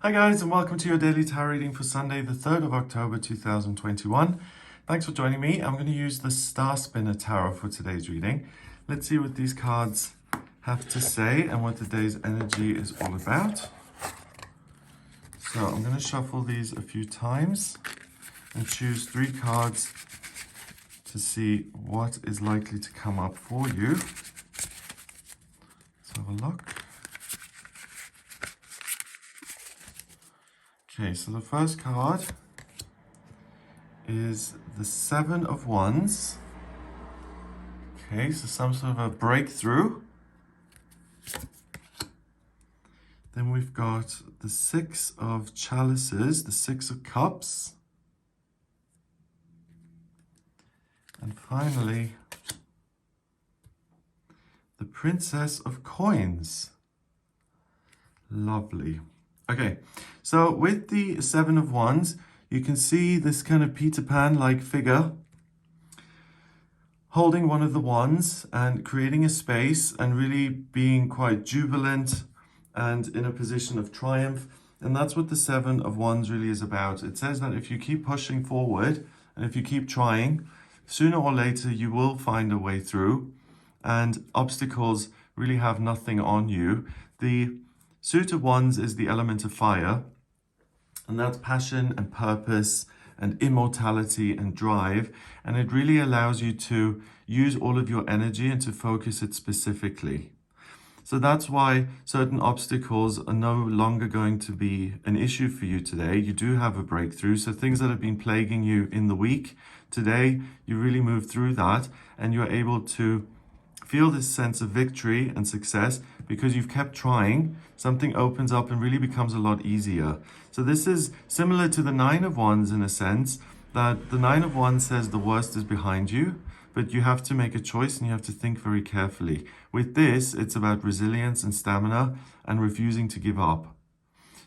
Hi guys, and welcome to your daily tarot reading for Sunday, the 3rd of October 2021. Thanks for joining me. I'm going to use the Star Spinner Tarot for today's reading. Let's see what these cards have to say and what today's energy is all about. So I'm going to shuffle these a few times and choose 3 cards to see what is likely to come up for you. Let's have a look. Okay, so the first card is the 7 of Wands. Okay, so some sort of a breakthrough. Then we've got the 6 of Chalices, the 6 of Cups. And finally, the Princess of Coins. Lovely. Okay, so with the 7 of Wands, you can see this kind of Peter Pan-like figure holding one of the wands and creating a space and really being quite jubilant and in a position of triumph. And that's what the 7 of Wands really is about. It says that if you keep pushing forward and if you keep trying, sooner or later you will find a way through, and obstacles really have nothing on you. The Suit of Wands is the element of fire, and that's passion and purpose and immortality and drive, and it really allows you to use all of your energy and to focus it specifically. So that's why certain obstacles are no longer going to be an issue for you today. You do have a breakthrough. So things that have been plaguing you in the week, today you really move through that and you're able to feel this sense of victory and success because you've kept trying. Something opens up and really becomes a lot easier. So this is similar to the 9 of Wands in a sense, that the 9 of Wands says the worst is behind you, but you have to make a choice and you have to think very carefully. With this, it's about resilience and stamina and refusing to give up.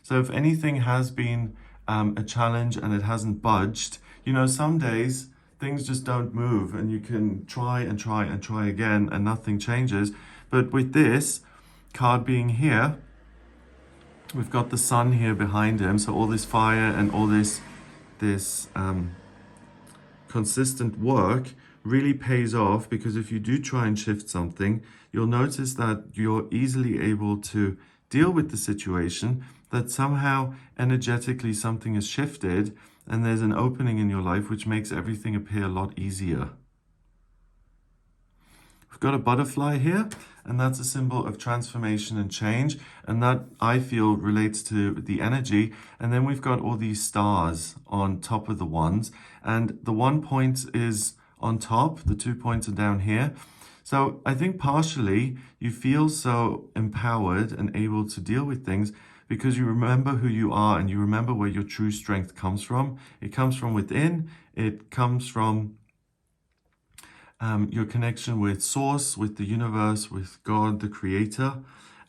So if anything has been a challenge and it hasn't budged, you know, some days things just don't move and you can try and try and try again and nothing changes. But with this card being here, we've got the sun here behind him. So all this fire and all this consistent work really pays off, because if you do try and shift something, you'll notice that you're easily able to deal with the situation, that somehow energetically something is shifted and there's an opening in your life which makes everything appear a lot easier. We've got a butterfly here, and that's a symbol of transformation and change, and that I feel relates to the energy. And then we've got all these stars on top of the wands, and the 1 point is on top, the 2 points are down here. So I think partially you feel so empowered and able to deal with things because you remember who you are and you remember where your true strength comes from. It comes from within. It comes from your connection with Source, with the universe, with God, the Creator.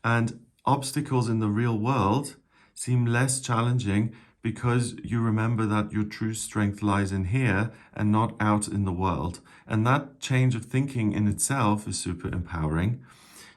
And obstacles in the real world seem less challenging because you remember that your true strength lies in here and not out in the world. And that change of thinking in itself is super empowering.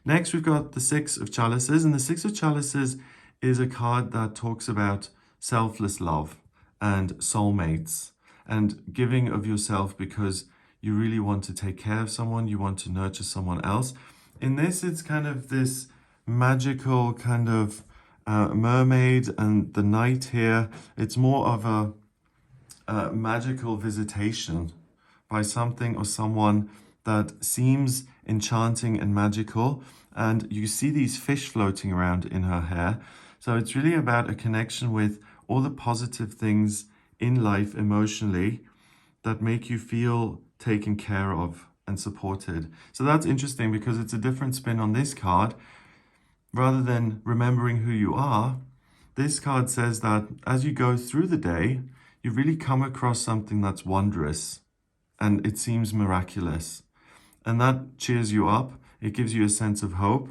Next, we've got the 6 of Chalices, and the 6 of Chalices is a card that talks about selfless love and soulmates and giving of yourself because you really want to take care of someone, you want to nurture someone else. In this, it's kind of this magical kind of mermaid and the knight here. It's more of a magical visitation by something or someone that seems enchanting and magical. And you see these fish floating around in her hair. So it's really about a connection with all the positive things in life emotionally that make you feel taken care of and supported. So that's interesting because it's a different spin on this card. Rather than remembering who you are, this card says that as you go through the day, you really come across something that's wondrous and it seems miraculous. And that cheers you up. It gives you a sense of hope,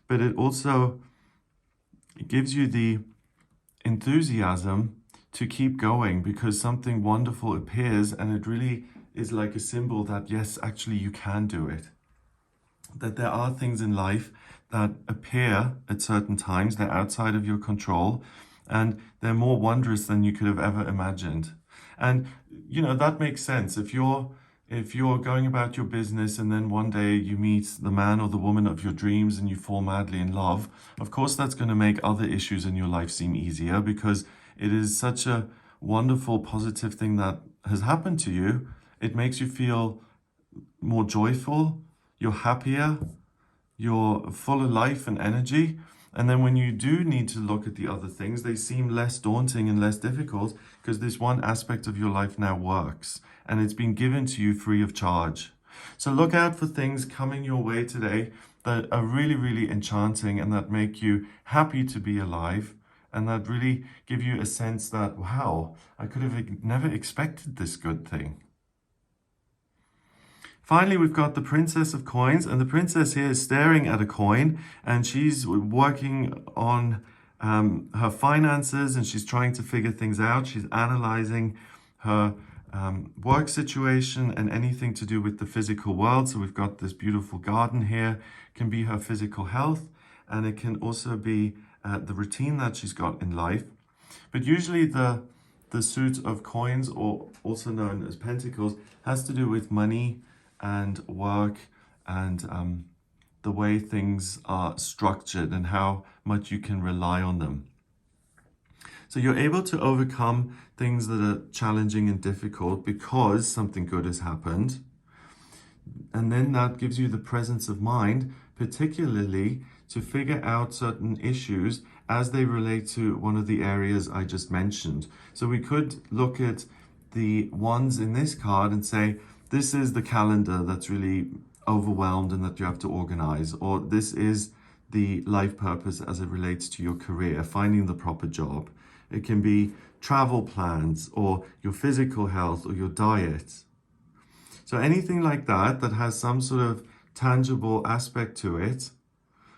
but it also gives you the enthusiasm to keep going because something wonderful appears, and it really is like a symbol that yes, actually you can do it. That there are things in life that appear at certain times, they're outside of your control, and they're more wondrous than you could have ever imagined. And that makes sense. If you're going about your business and then one day you meet the man or the woman of your dreams and you fall madly in love, of course that's going to make other issues in your life seem easier, because it is such a wonderful, positive thing that has happened to you. It makes you feel more joyful, you're happier, you're full of life and energy. And then when you do need to look at the other things, they seem less daunting and less difficult, because this one aspect of your life now works and it's been given to you free of charge. So look out for things coming your way today that are really, really enchanting and that make you happy to be alive, and that really give you a sense that, wow, I could have never expected this good thing. Finally, we've got the Princess of Coins, and the princess here is staring at a coin, and she's working on her finances, and she's trying to figure things out. She's analyzing her work situation and anything to do with the physical world. So we've got this beautiful garden here. It can be her physical health, and it can also be the routine that she's got in life. But usually the suit of coins, or also known as pentacles, has to do with money and work and the way things are structured and how much you can rely on them. So you're able to overcome things that are challenging and difficult because something good has happened. And then that gives you the presence of mind, particularly to figure out certain issues as they relate to one of the areas I just mentioned. So we could look at the ones in this card and say, this is the calendar that's really overwhelmed and that you have to organize, or this is the life purpose as it relates to your career, finding the proper job. It can be travel plans or your physical health or your diet. So anything like that that has some sort of tangible aspect to it,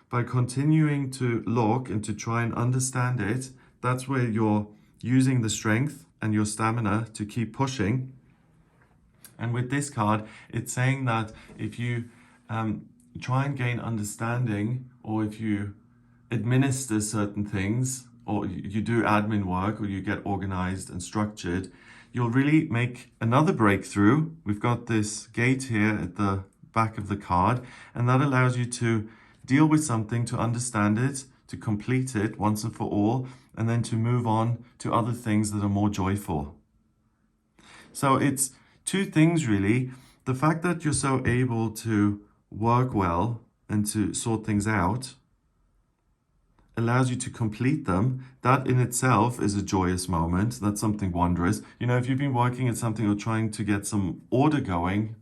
by continuing to look and to try and understand it, that's where you're using the strength and your stamina to keep pushing. And with this card, it's saying that if you try and gain understanding, or if you administer certain things, or you do admin work, or you get organized and structured, you'll really make another breakthrough. We've got this gate here at the back of the card, and that allows you to deal with something, to understand it, to complete it once and for all, and then to move on to other things that are more joyful. So it's two things really. The fact that you're so able to work well and to sort things out allows you to complete them. That in itself is a joyous moment. That's something wondrous. If you've been working at something or trying to get some order going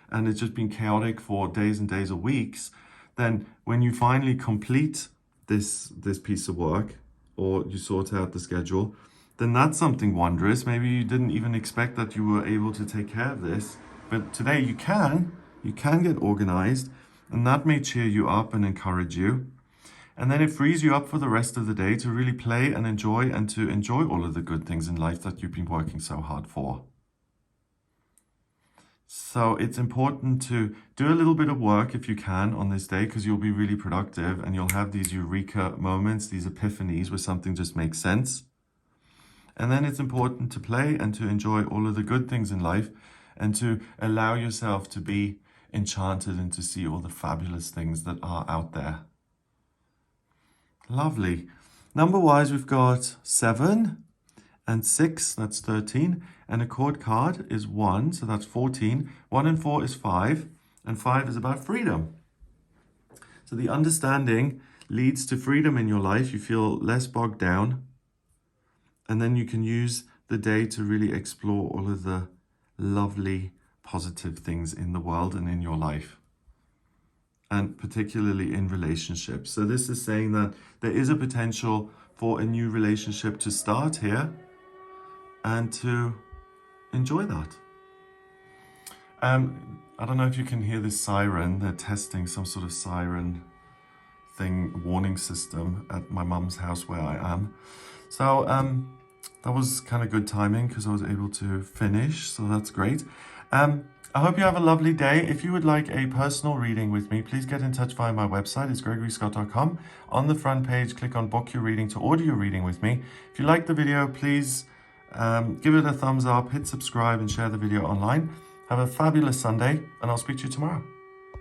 and it's just been chaotic for days and days or weeks, then when you finally complete this piece of work, or you sort out the schedule, then that's something wondrous. Maybe you didn't even expect that you were able to take care of this, but today you can get organized, and that may cheer you up and encourage you. And then it frees you up for the rest of the day to really play and enjoy all of the good things in life that you've been working so hard for. So it's important to do a little bit of work if you can on this day, because you'll be really productive and you'll have these eureka moments, these epiphanies where something just makes sense. And then it's important to play and to enjoy all of the good things in life, and to allow yourself to be enchanted and to see all the fabulous things that are out there. Lovely. Number-wise, we've got 7 and 6, that's 13. And a chord card is 1, so that's 14. 1 and 4 is 5, and 5 is about freedom. So the understanding leads to freedom in your life. You feel less bogged down. And then you can use the day to really explore all of the lovely, positive things in the world and in your life, and particularly in relationships. So this is saying that there is a potential for a new relationship to start here, and to enjoy that. I don't know if you can hear this siren. They're testing some sort of siren thing, warning system at my mum's house where I am. So that was kind of good timing, because I was able to finish, so that's great. I hope you have a lovely day. If you would like a personal reading with me, please get in touch via my website. It's gregoryscott.com. On the front page, click on book your reading to order your reading with me. If you like the video, please give it a thumbs up, hit subscribe, and share the video online. Have a fabulous Sunday, and I'll speak to you tomorrow.